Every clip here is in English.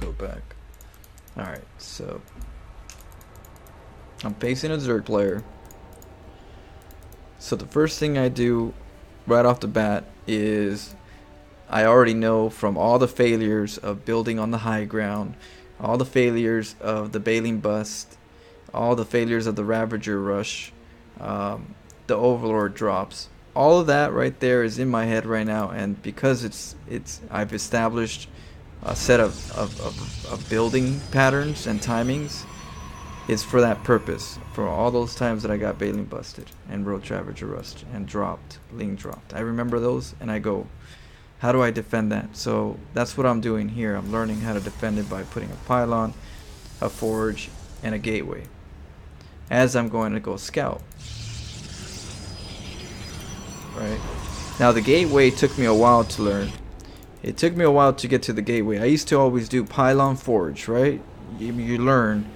go back. Alright, so I'm facing a Zerg player. So the first thing I do right off the bat is I already know from all the failures of building on the high ground, all the failures of the Baleen Bust, all the failures of the Ravager Rush, the Overlord drops. All of that right there is in my head right now, and because I've established a set of building patterns and timings, it's for that purpose. For all those times that I got Baleen busted and Road Ravager Rust and dropped, Ling dropped. I remember those and I go, how do I defend that? So that's what I'm doing here. I'm learning how to defend it by putting a pylon, a forge, and a gateway as I'm going to go scout. Right now, the gateway took me a while to learn. It took me a while to get to the gateway. I used to always do pylon forge, right? You learn.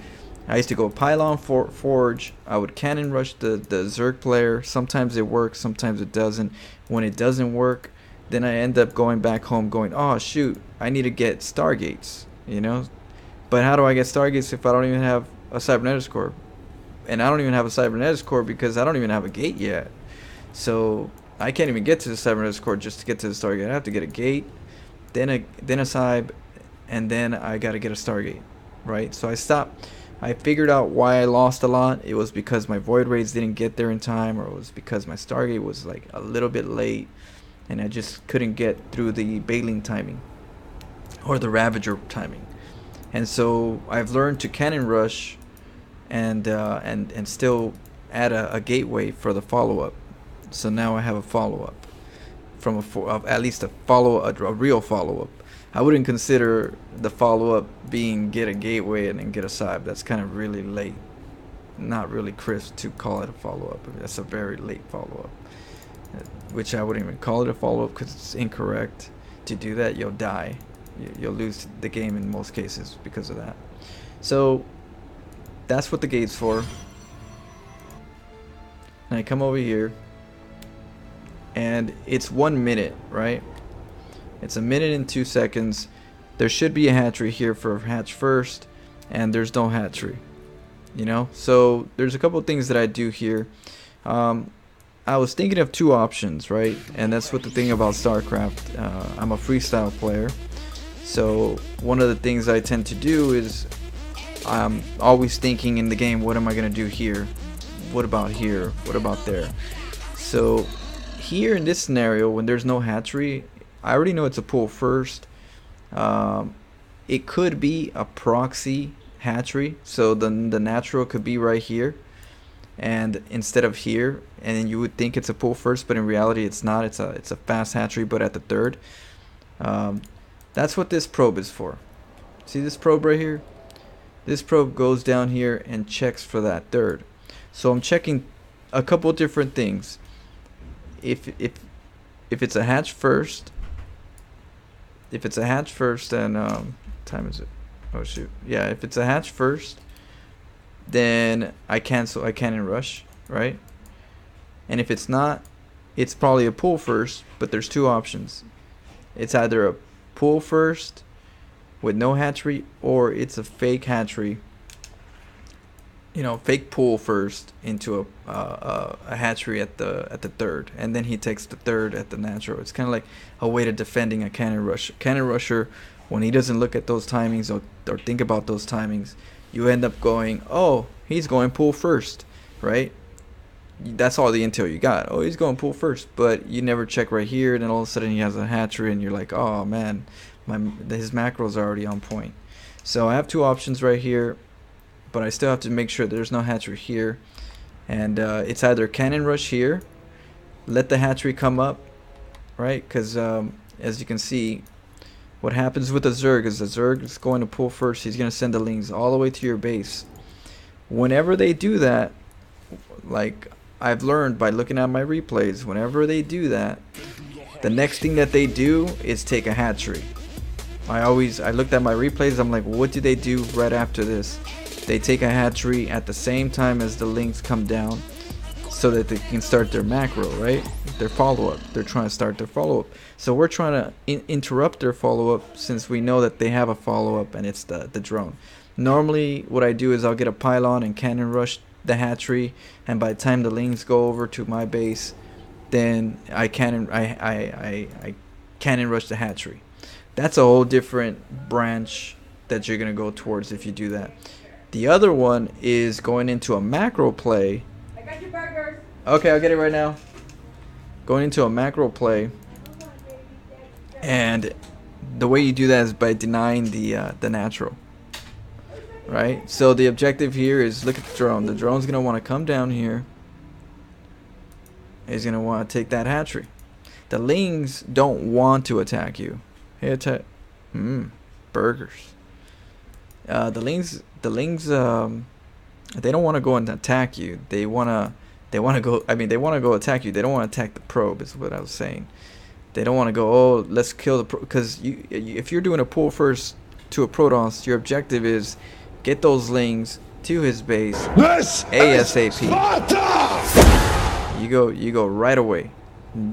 I used to go pylon forge. I would cannon rush the Zerg player. Sometimes it works, sometimes it doesn't. When it doesn't work, then I end up going back home going, oh shoot, I need to get Stargates, you know? But how do I get Stargates if I don't even have a Cybernetics core? And I don't even have a Cybernetics core because I don't even have a gate yet. So I can't even get to the Cybernetics core just to get to the Stargate. I have to get a gate, then a Cyb, and then I gotta get a Stargate, right? So I stopped. I figured out why I lost a lot. It was because my Void Raids didn't get there in time, or it was because my Stargate was like a little bit late, and I just couldn't get through the Baleen timing or the Ravager timing. And so I've learned to cannon rush and still add a gateway for the follow-up. So now I have a follow-up from at least a real follow-up. I wouldn't consider the follow-up being get a gateway and then get a Cyb. That's kind of really late. Not really crisp to call it a follow-up. That's a very late follow-up. Which I wouldn't even call it a follow-up because it's incorrect. To do that, you'll die. You'll lose the game in most cases because of that. So that's what the gate's for. And I come over here. And it's 1 minute, right? It's a minute and 2 seconds. There should be a hatchery here for hatch first, and there's no hatchery, you know? So there's a couple of things that I do here. I was thinking of two options, right? And that's what the thing about StarCraft. I'm a freestyle player, so one of the things I tend to do is I'm always thinking in the game, what am I gonna do here? What about here? What about there? So here in this scenario, when there's no hatchery, I already know it's a pull first. It could be a proxy hatchery, so the natural could be right here, and instead of here, and you would think it's a pull first, but in reality it's not. It's a fast hatchery, but at the third. That's what this probe is for. See this probe right here? This probe goes down here and checks for that third. So I'm checking a couple different things. If it's a hatch first, then time is it? Oh shoot! Yeah, if it's a hatch first, then I cannon rush, right? And if it's not, it's probably a pull first. But there's two options. It's either a pull first with no hatchery, or it's a fake hatchery. You know, fake pull first into a hatchery at the third, and then he takes the third at the natural. It's kind of like a way to defending a cannon rush. Cannon rusher, when he doesn't look at those timings or think about those timings, you end up going, oh, he's going pull first, right? That's all the intel you got. Oh, he's going pull first, but you never check right here, and then all of a sudden he has a hatchery, and you're like, oh man, his macros are already on point. So I have two options right here, but I still have to make sure there's no hatchery here. And it's either cannon rush here, let the hatchery come up, right? Because as you can see, what happens with the Zerg is the Zerg is going to pull first. He's going to send the Lings all the way to your base. Whenever they do that, like I've learned by looking at my replays, whenever they do that, the next thing that they do is take a hatchery. I looked at my replays, I'm like, what do they do right after this? They take a hatchery at the same time as the Lings come down so that they can start their macro, right? their follow-up. They're trying to start their follow-up. So we're trying to interrupt their follow-up, since we know that they have a follow-up, and it's the drone. Normally what I do is I'll get a pylon and cannon rush the hatchery, and by the time the lings go over to my base, then I cannon rush the hatchery. That's a whole different branch that you're gonna go towards if you do that. The other one is going into a macro play. I got your burgers. Okay, I'll get it right now. Going into a macro play, and the way you do that is by denying the natural. Right? So the objective here is, look at the drone. The drone's gonna want to come down here. He's gonna want to take that hatchery. The lings don't want to attack you. Hey, attack. Burgers. The lings, they don't want to go and attack you. They wanna go. I mean, they want to go attack you. They don't want to attack the probe. Is what I was saying. They don't want to go. Oh, let's kill the probe. Because if you're doing a pull first to a Protoss, your objective is get those lings to his base ASAP. You go right away.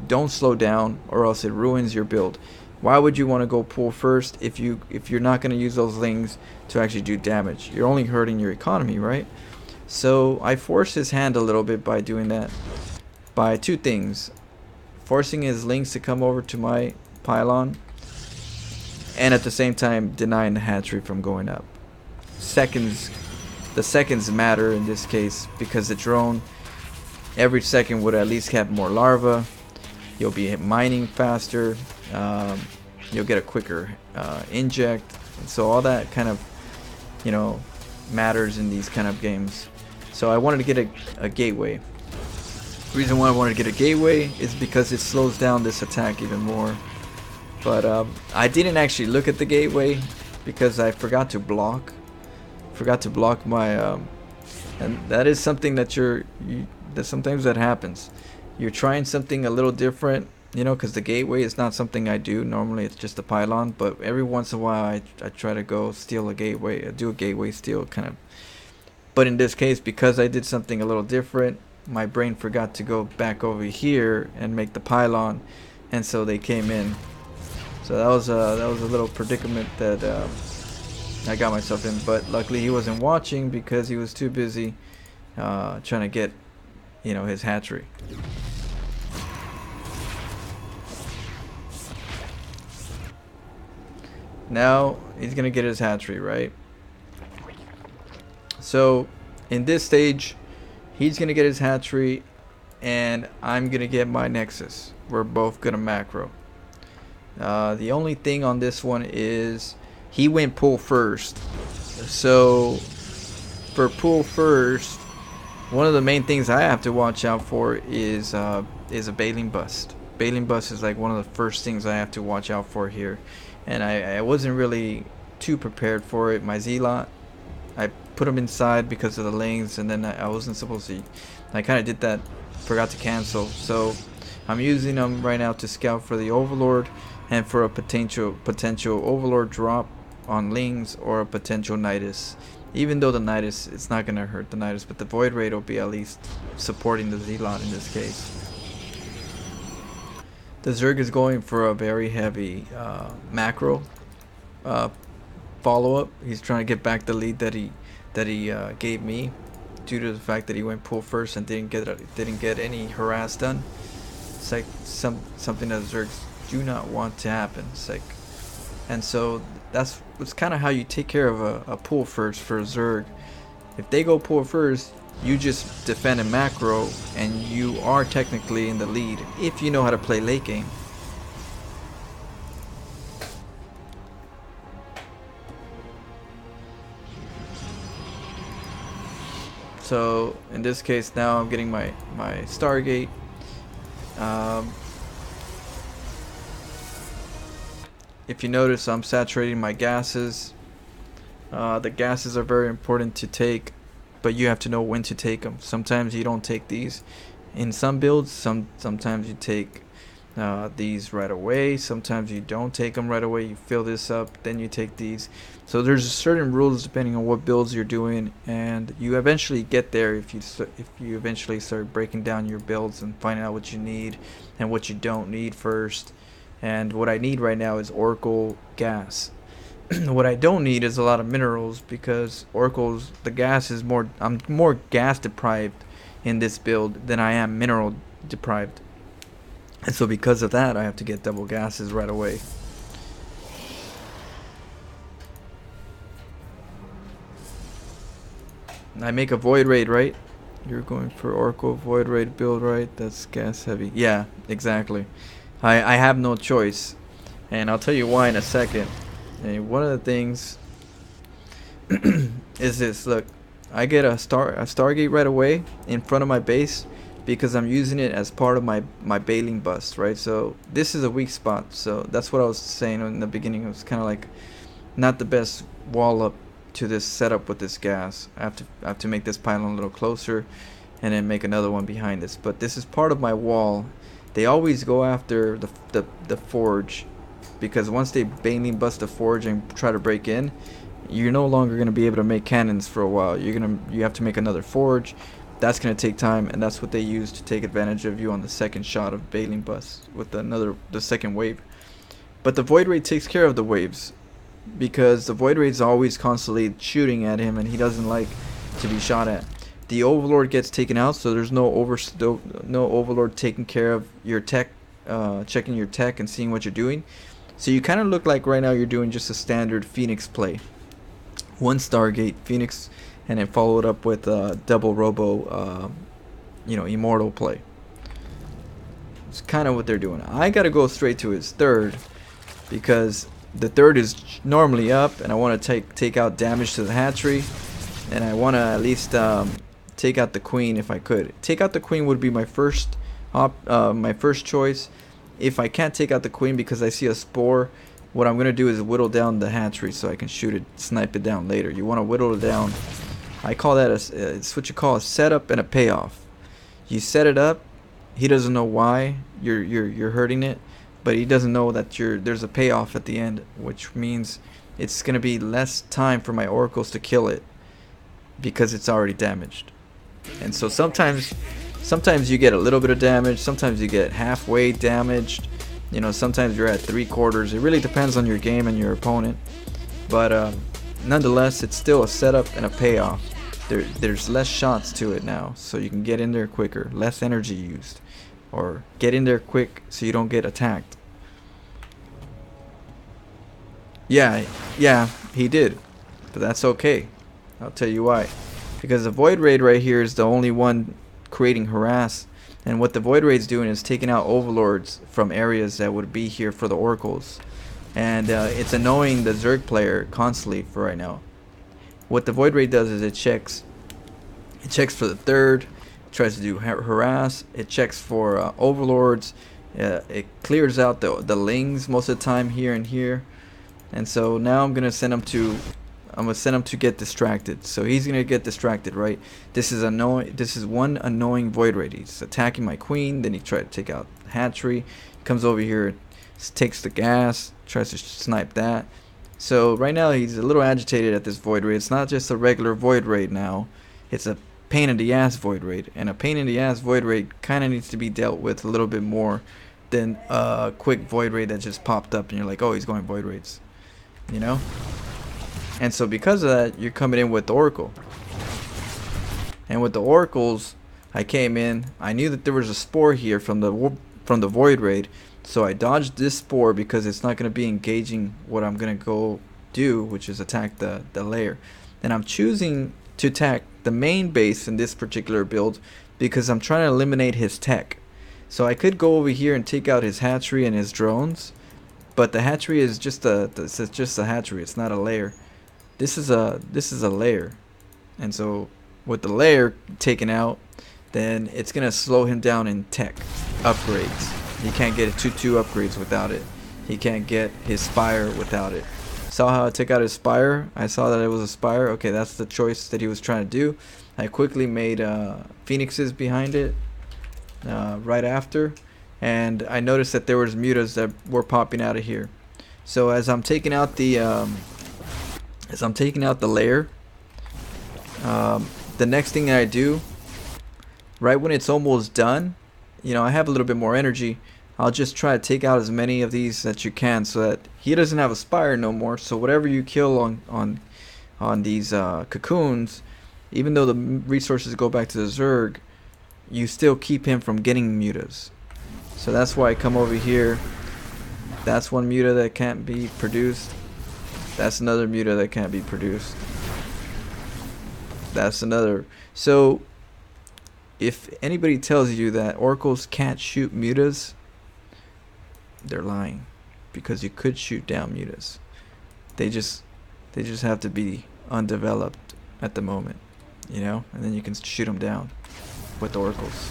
Don't slow down, or else it ruins your build. Why would you want to go pull first if you're not going to use those lings to actually do damage? You're only hurting your economy, right? So I forced his hand a little bit by doing that, by two things: forcing his lings to come over to my pylon, and at the same time denying the hatchery from going up. The seconds matter in this case, because the drone every second would at least have more larvae. You'll be mining faster. You'll get a quicker inject. And so all that kind of, matters in these kind of games. So I wanted to get a gateway. The reason why I wanted to get a gateway is because it slows down this attack even more. But I didn't actually look at the gateway because I forgot to block. My and that is something that that sometimes that happens. You're trying something a little different, because the gateway is not something I do. Normally it's just a pylon, but every once in a while I try to go steal a gateway, do a gateway steal kind of. But in this case, because I did something a little different, my brain forgot to go back over here and make the pylon, and so they came in. So that was a little predicament that I got myself in. But luckily he wasn't watching because he was too busy trying to get his hatchery. Now he's gonna get his hatchery, right? So in this stage he's gonna get his hatchery and I'm gonna get my nexus. We're both gonna macro. The only thing on this one is he went pull first. So for pull first, one of the main things I have to watch out for is a bailing bust. Bailing bust is like one of the first things I have to watch out for here, and I wasn't really too prepared for it. My Zealot, I put him inside because of the lanes, and then I wasn't supposed to. I kind of did that, forgot to cancel. So I'm using them right now to scout for the Overlord and for a potential Overlord drop on Lings or a potential Nidus. Even though the Nidus, it's not going to hurt the Nidus, but the Void Raid will be at least supporting the Zealot in this case. The Zerg is going for a very heavy macro follow-up. He's trying to get back the lead that he gave me, due to the fact that he went pull first and didn't get any harass done. It's like something that Zergs do not want to happen. It's like, and so that's kind of how you take care of a pull first for a Zerg. If they go pull first, you just defend a macro and you are technically in the lead if you know how to play late game. So in this case now I'm getting my Stargate. If you notice, I'm saturating my gases. The gases are very important to take, but you have to know when to take them. Sometimes you don't take these in some builds. Sometimes you take these right away. Sometimes you don't take them right away. You fill this up, then you take these. So there's certain rules depending on what builds you're doing, and you eventually get there if you eventually start breaking down your builds and finding out what you need and what you don't need first. And what I need right now is Oracle gas. What I don't need is a lot of minerals, because Oracle's the gas is more. I'm more gas deprived in this build than I am mineral deprived. And so because of that, I have to get double gases right away. I make a void raid, right? You're going for Oracle void raid build, right? That's gas heavy. Yeah, exactly. I have no choice, and I'll tell you why in a second. And one of the things is this. Look, I get a Stargate right away in front of my base, because I'm using it as part of my baling bust, right? So this is a weak spot. So that's what I was saying in the beginning. It was kind of like not the best wall up to this setup with this gas. I have to make this pylon a little closer, and then make another one behind this. But this is part of my wall. They always go after the forge, because once they baling bust the forge and try to break in, you're no longer going to be able to make cannons for a while. You have to make another forge. That's going to take time, and that's what they use to take advantage of you on the second shot of baling bust with the second wave. But the void raid takes care of the waves, because the void raid's always constantly shooting at him, and he doesn't like to be shot at. The overlord gets taken out, so there's no overlord taking care of your tech, checking your tech and seeing what you're doing. So you kind of look like right now you're doing just a standard Phoenix play. One Stargate Phoenix, and then follow it up with double Robo, Immortal play. It's kind of what they're doing. I gotta go straight to his third, because the third is normally up, and I want to take out damage to the hatchery, and I want to at least take out the queen if I could. Take out the queen would be my first choice. If I can't take out the queen because I see a spore, what I'm gonna do is whittle down the hatchery so I can shoot it, snipe it down later. You want to whittle it down. I call that it's what you call a setup and a payoff. You set it up. He doesn't know why you're hurting it, but he doesn't know that there's a payoff at the end, which means it's gonna be less time for my oracles to kill it, because it's already damaged. And so sometimes you get a little bit of damage, sometimes you get halfway damaged, sometimes you're at 3/4. It really depends on your game and your opponent, but nonetheless, it's still a setup and a payoff. There's less shots to it now, so you can get in there quicker, less energy used, or get in there quick so you don't get attacked. Yeah, he did, but that's okay. I'll tell you why. Because the void raid right here is the only one creating harass, and what the void raid's doing is taking out overlords from areas that would be here for the oracles, and it's annoying the Zerg player constantly for right now. What the void raid does is it checks for the third, tries to do harass, it checks for overlords, it clears out the lings most of the time here and here, and so now I'm gonna send him to get distracted. So he's gonna get distracted, right? This is one annoying void raid. He's attacking my queen, then he tried to take out the hatchery, comes over here, takes the gas, tries to snipe that. So right now he's a little agitated at this void raid. It's not just a regular void raid now, it's a pain in the ass void raid, and a pain in the ass void raid kind of needs to be dealt with a little bit more than a quick void raid that just popped up and you're like, oh, he's going void raids, And so because of that, you're coming in with the Oracle. And with the Oracles, I came in. I knew that there was a spore here from the Void Raid, so I dodged this spore because it's not going to be engaging what I'm going to go do, which is attack the lair. And I'm choosing to attack the main base in this particular build because I'm trying to eliminate his tech. So I could go over here and take out his hatchery and his drones, but the hatchery is just a hatchery. It's not a lair. This is a layer, and so with the layer taken out, then it's gonna slow him down in tech upgrades. He can't get 2/2 upgrades without it. He can't get his spire without it. Saw how I took out his spire. I saw that it was a spire. Okay, that's the choice that he was trying to do. I quickly made phoenixes behind it right after, and I noticed that there was mutas that were popping out of here. So as I'm taking out the layer, the next thing that I do, right when it's almost done, you know, I have a little bit more energy. I'll just try to take out as many of these that you can, so that he doesn't have a spire no more. So whatever you kill on these cocoons, even though the resources go back to the Zerg, you still keep him from getting mutas. So that's why I come over here. That's one muta that can't be produced. That's another muta that can't be produced. That's another. So if anybody tells you that oracles can't shoot mutas, they're lying, because you could shoot down mutas. They just have to be undeveloped at the moment, you know, and then you can shoot them down with the oracles.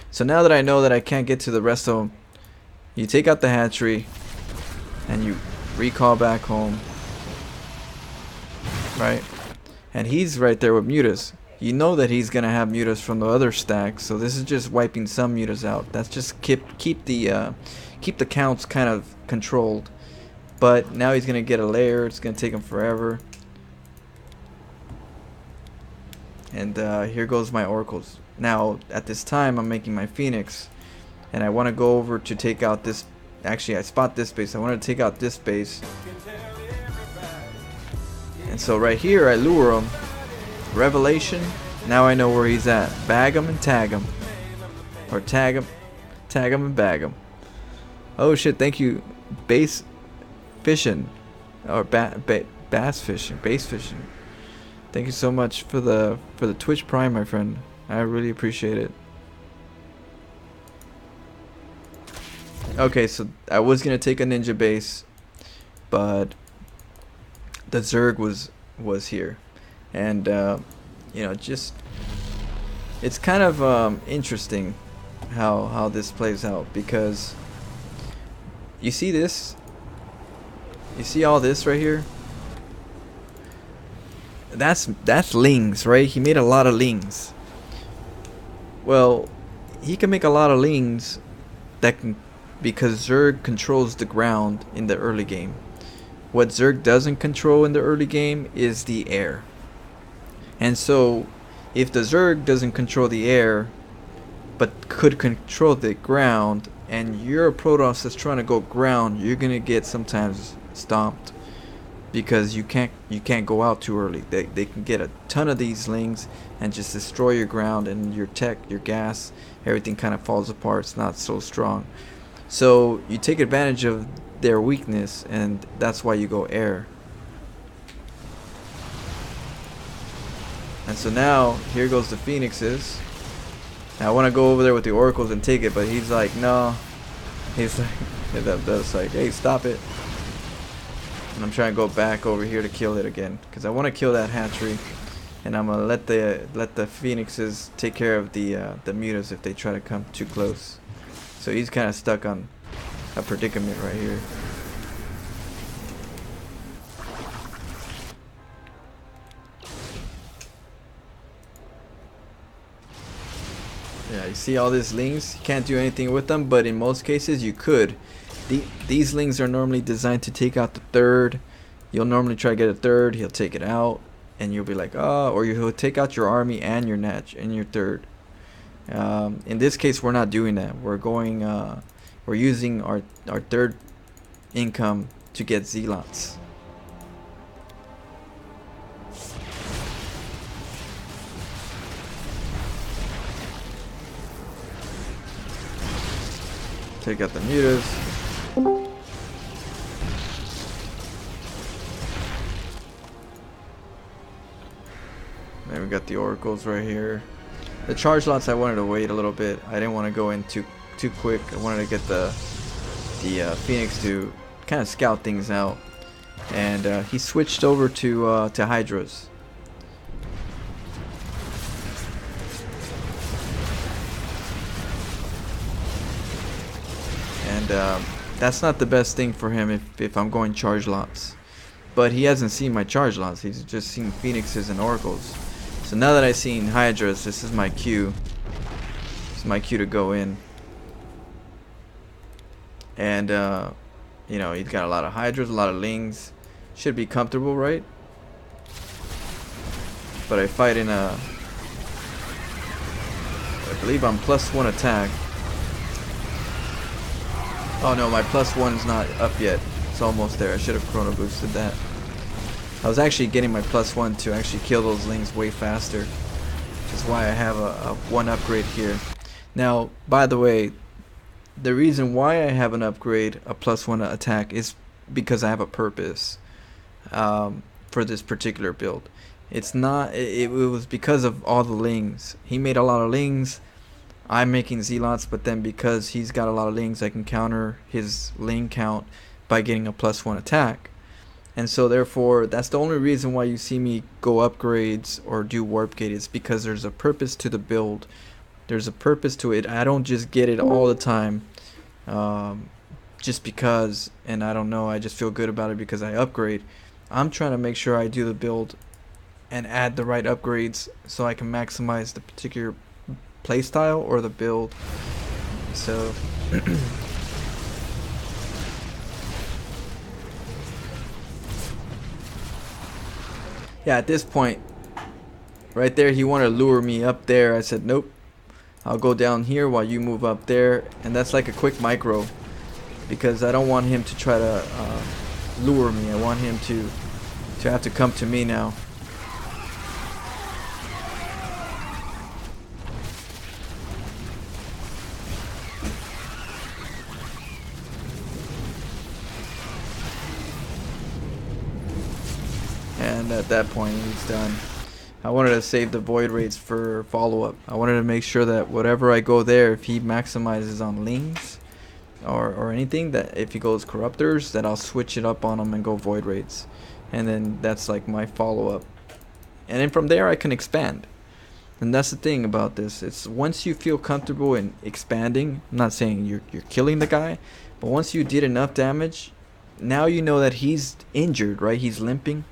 So now that I know that I can't get to the rest of them, you take out the hatchery and you recall back home, right? And he's right there with mutas. You know that he's gonna have mutas from the other stack, so this is just wiping some mutas out. That's just keep the counts kind of controlled. But now he's gonna get a layer. It's gonna take him forever. And here goes my oracles. Now at this time I'm making my phoenix, and I want to go over to take out this. Actually, I spot this base. I want to take out this base. And so right here I lure him. Revelation. Now I know where he's at. Bag him and tag him, or tag him and bag him. Oh shit! Thank you, base fishing, or bass fishing, base fishing. Thank you so much for the Twitch Prime, my friend. I really appreciate it. Okay, so I was gonna take a ninja base, but the Zerg was here, and you know, just it's kind of interesting how this plays out, because you see this, you see all this right here. That's lings, right? He made a lot of lings. Well, he can make a lot of lings that can, because Zerg controls the ground in the early game. What Zerg doesn't control in the early game is the air. And so if the Zerg doesn't control the air but could control the ground, and you're a Protoss that's trying to go ground, you're gonna get sometimes stomped, because you can't go out too early. They can get a ton of these lings and just destroy your ground, and your tech, your gas, everything kind of falls apart. It's not so strong. So you take advantage of their weakness, and that's why you go air. And so now here goes the phoenixes. Now I want to go over there with the oracles and take it, but he's like, no. He's like, that's like, hey, stop it. And I'm trying to go back over here to kill it again, because I want to kill that hatchery, and I'm gonna let the phoenixes take care of the mutas if they try to come too close. So he's kind of stuck on a predicament right here. Yeah, you see all these lings? You can't do anything with them, but in most cases you could. These lings are normally designed to take out the third. You'll normally try to get a third, he'll take it out, and you'll be like, oh, or he'll take out your army and your natch and your third. In this case, we're not doing that. We're going, we're using our third income to get zealots. Take out the mutas. Then we got the oracles right here. The charge lots, I wanted to wait a little bit. I didn't want to go in too quick. I wanted to get the Phoenix to kind of scout things out. And he switched over to Hydras. And that's not the best thing for him if I'm going charge lots. But he hasn't seen my charge lots. He's just seen Phoenixes and Oracles. So now that I've seen Hydras, this is my cue. This is my cue to go in. and you know, he's got a lot of hydras, a lot of lings. Should be comfortable, right? But I fight in a, I believe I'm +1 attack. Oh no, my +1 is not up yet. It's almost there. I should have chrono boosted that. I was actually getting my +1 to actually kill those lings way faster, which is why I have a 1 upgrade here. Now, by the way, the reason why I have an upgrade, a +1 attack, is because I have a purpose for this particular build. It's not, it was because of all the lings. He made a lot of lings. I'm making zealots, but then because he's got a lot of lings, I can counter his ling count by getting a +1 attack. And so therefore, that's the only reason why you see me go upgrades or do warp gate, is because there's a purpose to the build. There's a purpose to it. I don't just get it all the time just because, and I don't know, I just feel good about it because I upgrade. I'm trying to make sure I do the build and add the right upgrades so I can maximize the particular playstyle or the build. So yeah, at this point right there, he wanted to lure me up there. I said nope, I'll go down here while you move up there, and that's like a quick micro because I don't want him to try to lure me. I want him to have to come to me now. And at that point he's done. I wanted to save the void rates for follow-up. I wanted to make sure that whatever I go there, if he maximizes on lings or anything, that if he goes corruptors, that I'll switch it up on him and go void rates. And then that's like my follow-up. And then from there I can expand. And that's the thing about this. It's once you feel comfortable in expanding, I'm not saying you're killing the guy, but once you did enough damage, now you know that he's injured, right? He's limping.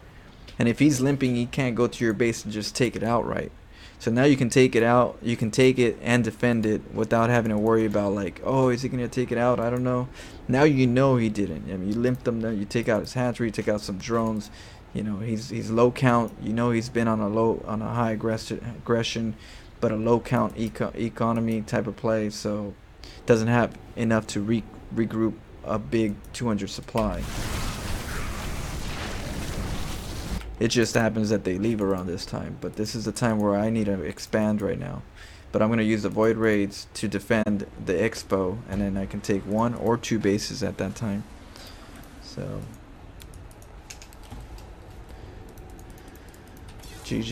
And if he's limping, he can't go to your base and just take it out, right? So now you can take it out, you can take it and defend it without having to worry about like, oh, is he gonna take it out? I don't know. Now you know he didn't. I mean, you limped him, then you take out his hatchery, you take out some drones. You know, he's low count. You know he's been on a high aggression, but a low count economy type of play. So doesn't have enough to regroup a big 200 supply. It just happens that they leave around this time, but this is the time where I need to expand right now. But I'm going to use the void raids to defend the expo, and then I can take 1 or 2 bases at that time. So